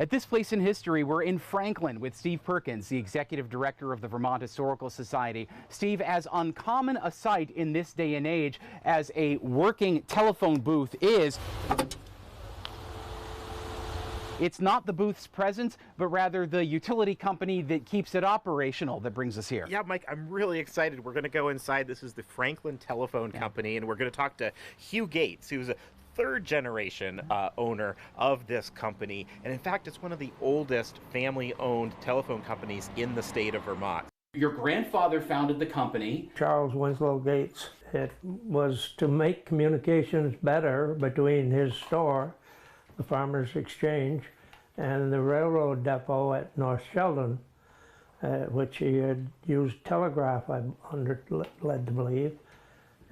At this place in history, we're in Franklin with Steve Perkins, the executive director of the Vermont Historical Society. Steve, as uncommon a sight in this day and age as a working telephone booth is, it's not the booth's presence, but rather the utility company that keeps it operational that brings us here. Yeah, Mike, I'm really excited. We're going to go inside. This is the Franklin Telephone Company, and we're going to talk to Hugh Gates, who's a third-generation owner of this company. And in fact, it's one of the oldest family-owned telephone companies in the state of Vermont. Your grandfather founded the company. Charles Winslow Gates. It was to make communications better between his store, the Farmers Exchange, and the railroad depot at North Sheldon, which he had used telegraph, I'm led to believe.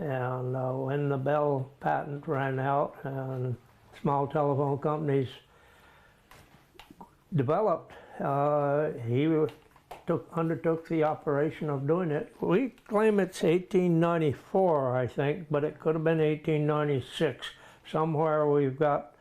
And when the Bell patent ran out and small telephone companies developed, he undertook the operation of doing it. We claim it's 1894, I think, but it could have been 1896. Somewhere we've got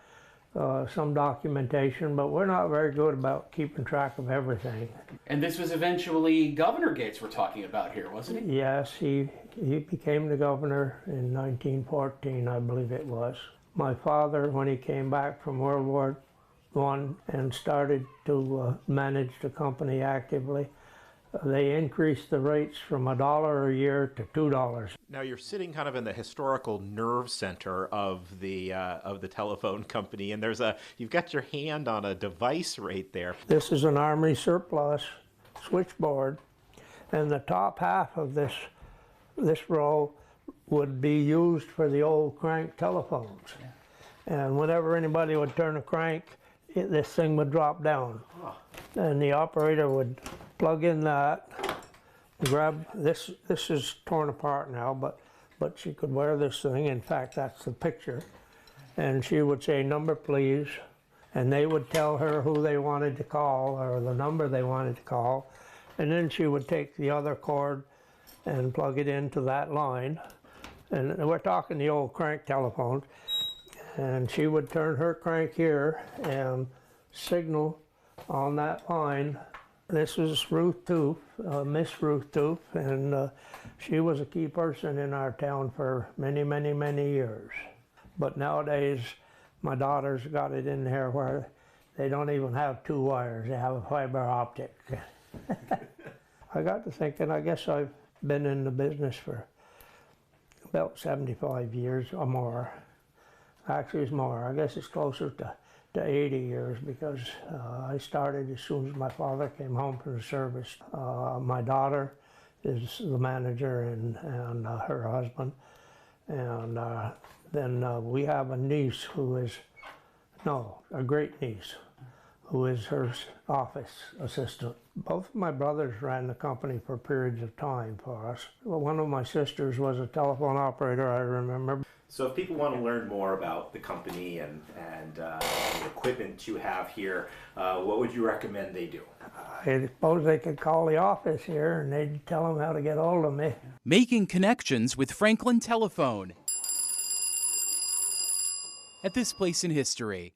some documentation, but we're not very good about keeping track of everything. And this was eventually Governor Gates we're talking about here, wasn't he? Yes, he became the governor in 1914, I believe it was. My father, when he came back from World War I and started to manage the company actively, they increased the rates from $1 a year to $2. Now you're sitting kind of in the historical nerve center of the telephone company, and you've got your hand on a device right there. This is an Army surplus switchboard, and the top half of this row would be used for the old crank telephones. And whenever anybody would turn a crank, this thing would drop down. And the operator would plug in that, grab this. This is torn apart now, but she could wear this thing. In fact, that's the picture. And she would say, "Number, please." And they would tell her who they wanted to call or the number they wanted to call. And then she would take the other cord and plug it into that line. And we're talking the old crank telephones. And she would turn her crank here and signal on that line. This was Ruth Toof, Miss Ruth Toof, and she was a key person in our town for many, many, many years. But nowadays, my daughter's got it in there where they don't even have two wires, they have a fiber optic. I got to thinking, I guess I've been in the business for about 75 years or more. Actually, it's more. I guess it's closer to 80 years because I started as soon as my father came home from the service. My daughter is the manager and her husband. And then we have a niece a great niece, who is her office assistant. Both of my brothers ran the company for periods of time for us. One of my sisters was a telephone operator, I remember. So if people want to learn more about the company and the equipment you have here, what would you recommend they do? I suppose they could call the office here and they'd tell them how to get hold of me. Making connections with Franklin Telephone. At this place in history.